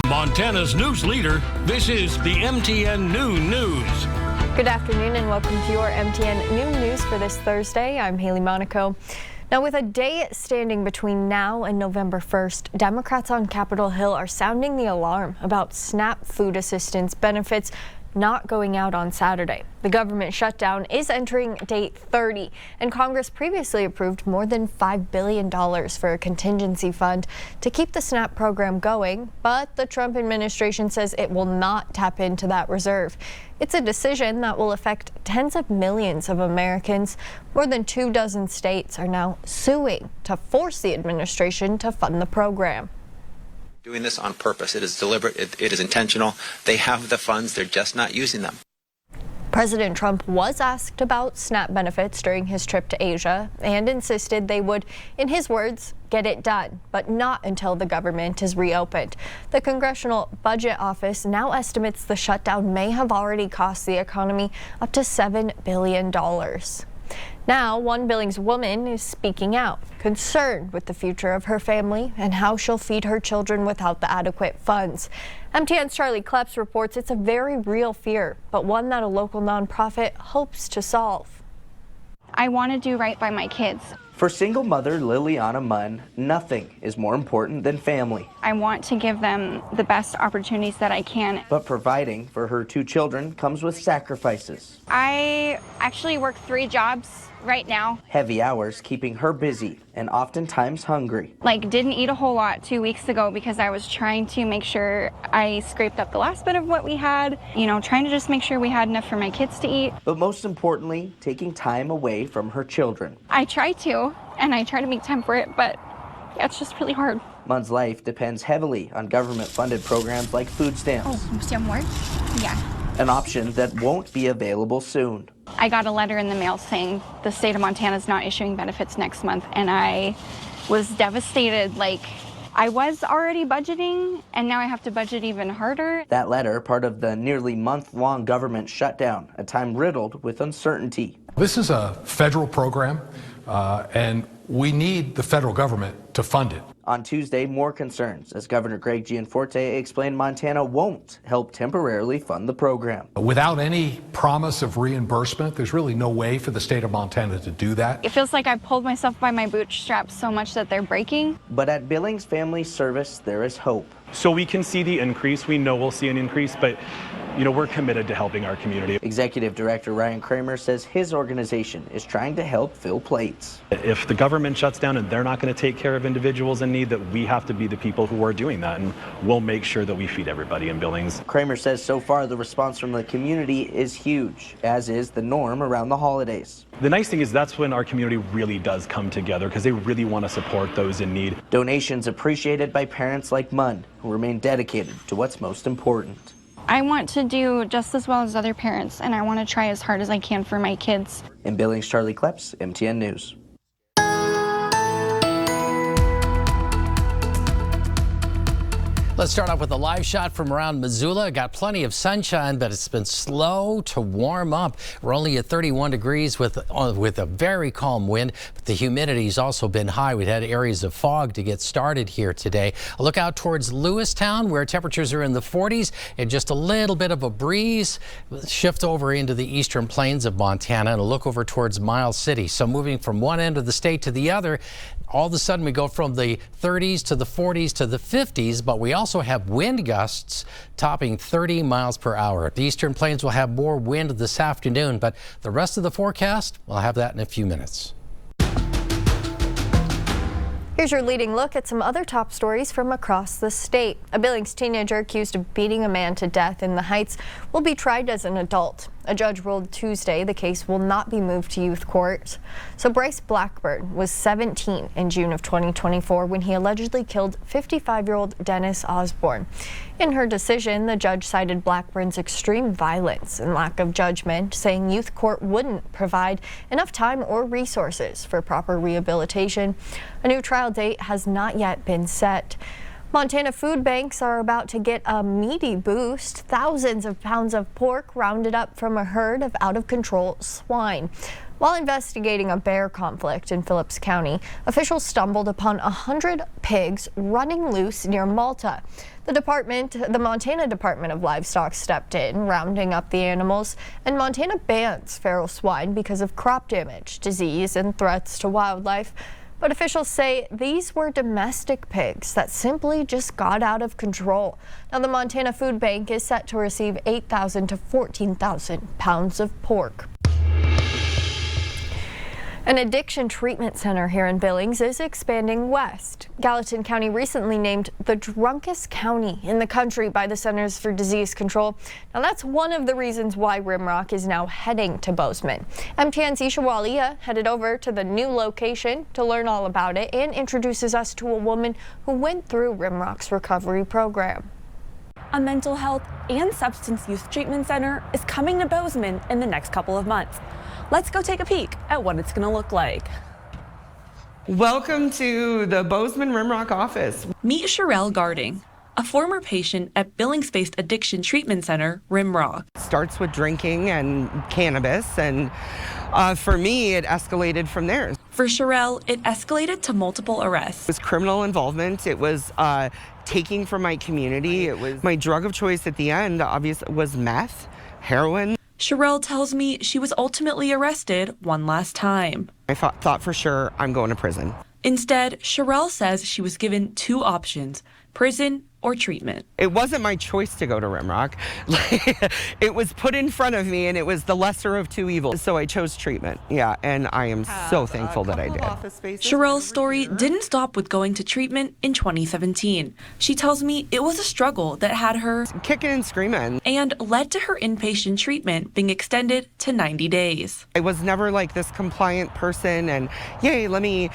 Montana's news leader, this is the MTN Noon News. Good afternoon and welcome to your MTN Noon News for this Thursday. I'm Hailey, Monaco. Now, with a day standing between now and November 1st, Democrats on Capitol Hill are sounding the alarm about SNAP food assistance benefits not going out on Saturday. The government shutdown is entering day 30, and Congress previously approved more than $5 billion for a contingency fund to keep the SNAP program going, but the Trump administration says it will not tap into that reserve. It's a decision that will affect tens of millions of Americans. More than 24 states are now suing to force the administration to fund the program. Doing this on purpose. It is deliberate. It is intentional. They have the funds. They're just not using them. President Trump was asked about SNAP benefits during his trip to Asia and insisted they would, in his words, get it done, but not until the government is reopened. The Congressional Budget Office now estimates the shutdown may have already cost the economy up to $7 billion. Now, one Billings woman is speaking out, concerned with the future of her family and how she'll feed her children without the adequate funds. MTN's Charlie Kleps reports it's a very real fear, but one that a local nonprofit hopes to solve. I want to do right by my kids. For single mother Liliana Munn, nothing is more important than family. I want to give them the best opportunities that I can. But providing for her 2 children comes with sacrifices. I actually work 3 jobs right now. Heavy hours keeping her busy and oftentimes hungry. Didn't eat a whole lot 2 weeks ago because I was trying to make sure I scraped up the last bit of what we had. Trying to just make sure we had enough for my kids to eat. But most importantly, taking time away from her children. I try to, and I try to make time for it, but it's just really hard. Munn's life depends heavily on government-funded programs like food stamps. Oh, still more? Yeah. An option that won't be available soon. I got a letter in the mail saying the state of Montana is not issuing benefits next month, and I was devastated. I was already budgeting, and now I have to budget even harder. That letter, part of the nearly month-long government shutdown, a time riddled with uncertainty. This is a federal program, and we need the federal government to fund it. On Tuesday, more concerns as Governor Greg Gianforte explained Montana won't help temporarily fund the program. Without any promise of reimbursement, there's really no way for the state of Montana to do that. It feels like I pulled myself by my bootstraps so much that they're breaking. But at Billings Family Service, there is hope. So we can see the increase. We know we'll see an increase, but we're committed to helping our community. Executive Director Ryan Kramer says his organization is trying to help fill plates. If the government shuts down and they're not going to take care of individuals in need, that we have to be the people who are doing that, and we'll make sure that we feed everybody in Billings. Kramer says so far the response from the community is huge, as is the norm around the holidays. The nice thing is that's when our community really does come together because they really want to support those in need. Donations appreciated by parents like Munn, who remain dedicated to what's most important. I want to do just as well as other parents, and I want to try as hard as I can for my kids. In Billings, Charlie Kleps, MTN News. Let's start off with a live shot from around Missoula. Got plenty of sunshine, but it's been slow to warm up. We're only at 31 degrees with a very calm wind, but the humidity's also been high. We've had areas of fog to get started here today. A look out towards Lewistown, where temperatures are in the 40s and just a little bit of a breeze. Shift over into the eastern plains of Montana and a look over towards Miles City. So moving from one end of the state to the other, all of a sudden we go from the 30s to the 40s to the 50s, but we also have wind gusts topping 30 miles per hour. The eastern plains will have more wind this afternoon, but the rest of the forecast, we'll have that in a few minutes. Here's your leading look at some other top stories from across the state. A Billings teenager accused of beating a man to death in the Heights will be tried as an adult. A judge ruled Tuesday the case will not be moved to youth court. So Bryce Blackburn was 17 in June of 2024 when he allegedly killed 55-year-old Dennis Osborne. In her decision, the judge cited Blackburn's extreme violence and lack of judgment, saying youth court wouldn't provide enough time or resources for proper rehabilitation. A new trial date has not yet been set. Montana food banks are about to get a meaty boost. Thousands of pounds of pork rounded up from a herd of out-of-control swine. While investigating a bear conflict in Phillips County, officials stumbled upon 100 pigs running loose near Malta. The Montana Department of Livestock stepped in, rounding up the animals, and Montana bans feral swine because of crop damage, disease, and threats to wildlife. But officials say these were domestic pigs that simply just got out of control. Now, the Montana Food Bank is set to receive 8,000 to 14,000 pounds of pork. An addiction treatment center here in Billings is expanding west. Gallatin County recently named the drunkest county in the country by the Centers for Disease Control. Now, that's one of the reasons why Rimrock is now heading to Bozeman. MTN's Isha Walia headed over to the new location to learn all about it and introduces us to a woman who went through Rimrock's recovery program. A mental health and substance use treatment center is coming to Bozeman in the next couple of months. Let's go take a peek at what it's going to look like. Welcome to the Bozeman Rimrock office. Meet Sherelle Garding, a former patient at Billings-based addiction treatment center, Rimrock. Starts with drinking and cannabis, and for me, it escalated from there. For Sherelle, it escalated to multiple arrests. It was criminal involvement. It was taking from my community. It was my drug of choice at the end, obviously, was meth, heroin. Sherelle tells me she was ultimately arrested one last time. I thought for sure I'm going to prison. Instead, Sherelle says she was given two options: prison or treatment. It wasn't my choice to go to Rimrock. It was put in front of me, and it was the lesser of two evils. So I chose treatment. Yeah, and I am so thankful that I did. Sherelle's story didn't stop with going to treatment in 2017. She tells me it was a struggle that had her kicking and screaming and led to her inpatient treatment being extended to 90 days. I was never like this compliant person and yay, let me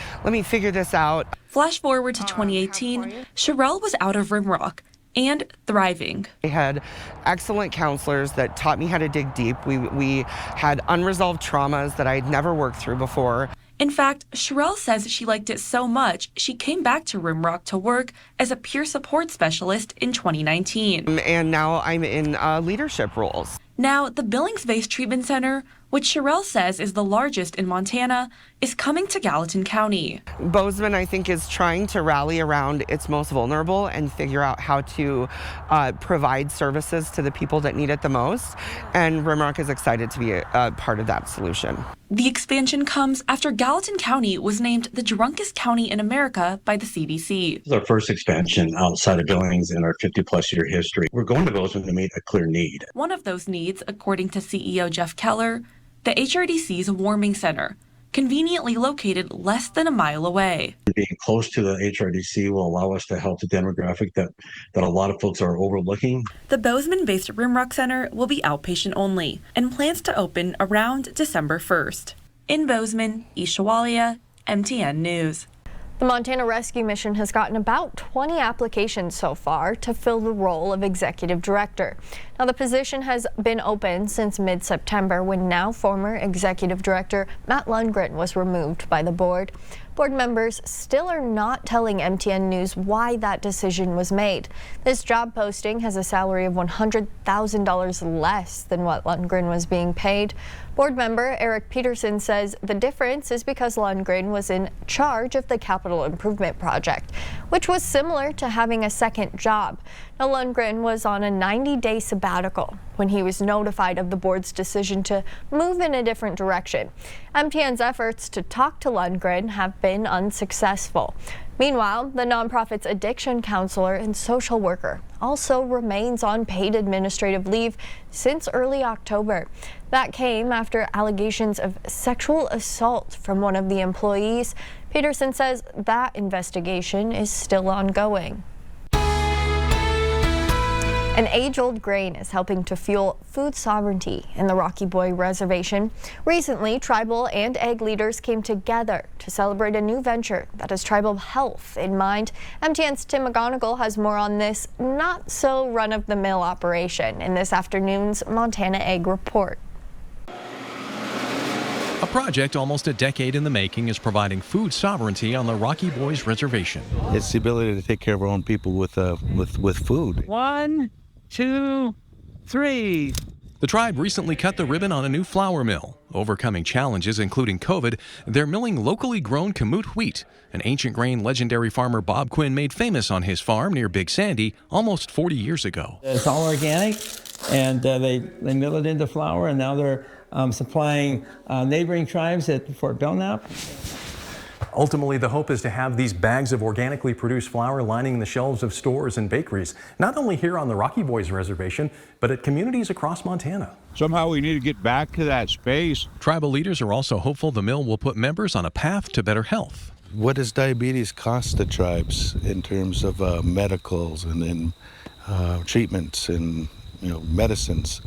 figure this out. Flash forward to 2018, Sherelle was out of Rimrock and thriving. I had excellent counselors that taught me how to dig deep. We had unresolved traumas that I had never worked through before. In fact, Sherelle says she liked it so much, she came back to Rimrock to work as a peer support specialist in 2019. And now I'm in leadership roles. Now, the Billings-based treatment center, which Sherelle says is the largest in Montana, is coming to Gallatin County. Bozeman, I think, is trying to rally around its most vulnerable and figure out how to provide services to the people that need it the most. And Rimrock is excited to be a part of that solution. The expansion comes after Gallatin County was named the drunkest county in America by the CDC. This is our first expansion outside of Billings in our 50-plus year history. We're going to Bozeman to meet a clear need. One of those needs, according to CEO Jeff Keller, the HRDC's warming center, conveniently located less than a mile away. Being close to the HRDC will allow us to help the demographic that a lot of folks are overlooking. The Bozeman-based Rimrock Center will be outpatient only and plans to open around December 1st. In Bozeman, Isha Walia, MTN News. The Montana Rescue Mission has gotten about 20 applications so far to fill the role of executive director. Now, the position has been open since mid-September when now former executive director Matt Lundgren was removed by the board. Board members still are not telling MTN News why that decision was made. This job posting has a salary of $100,000 less than what Lundgren was being paid. Board member Eric Peterson says the difference is because Lundgren was in charge of the capital improvement project, which was similar to having a second job. Now, Lundgren was on a 90-day sabbatical when he was notified of the board's decision to move in a different direction. MTN's efforts to talk to Lundgren have been unsuccessful. Meanwhile, the nonprofit's addiction counselor and social worker also remains on paid administrative leave since early October. That came after allegations of sexual assault from one of the employees. Peterson says that investigation is still ongoing. An age-old grain is helping to fuel food sovereignty in the Rocky Boy Reservation. Recently, tribal and ag leaders came together to celebrate a new venture that has tribal health in mind. MTN's Tim McGonigal has more on this not-so-run-of-the-mill operation in this afternoon's Montana Ag Report. A project almost a decade in the making is providing food sovereignty on the Rocky Boys Reservation. It's the ability to take care of our own people with food. 1, 2, 3. The tribe recently cut the ribbon on a new flour mill. Overcoming challenges including COVID, they're milling locally grown kamut wheat, an ancient grain legendary farmer Bob Quinn made famous on his farm near Big Sandy almost 40 years ago. It's all organic, and they mill it into flour, and now they're supplying neighboring tribes at Fort Belknap. Ultimately, the hope is to have these bags of organically produced flour lining the shelves of stores and bakeries, not only here on the Rocky Boys Reservation, but at communities across Montana. Somehow we need to get back to that space. Tribal leaders are also hopeful the mill will put members on a path to better health. What does diabetes cost the tribes in terms of medicals and treatments and medicines?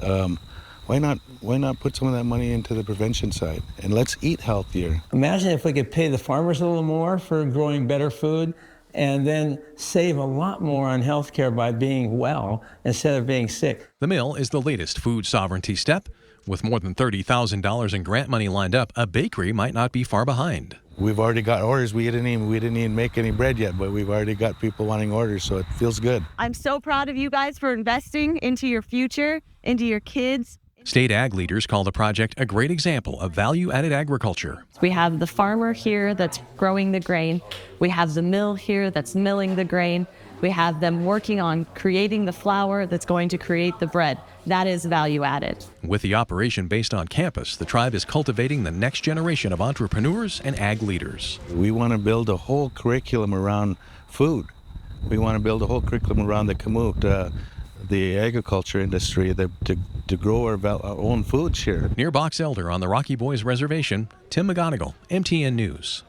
Why not put some of that money into the prevention side, and let's eat healthier. Imagine if we could pay the farmers a little more for growing better food, and then save a lot more on health care by being well instead of being sick. The mill is the latest food sovereignty step. With more than $30,000 in grant money lined up, a bakery might not be far behind. We've already got orders. We didn't even make any bread yet, but we've already got people wanting orders, so it feels good. I'm so proud of you guys for investing into your future, into your kids. State ag leaders call the project a great example of value-added agriculture. We have the farmer here that's growing the grain. We have the mill here that's milling the grain. We have them working on creating the flour that's going to create the bread. That is value added. With the operation based on campus, the tribe is cultivating the next generation of entrepreneurs and ag leaders. We want to build a whole curriculum around food. We want to build a whole curriculum around the kamut, the agriculture industry, to grow our own foods here. Near Box Elder on the Rocky Boys Reservation, Tim McGonigal, MTN News.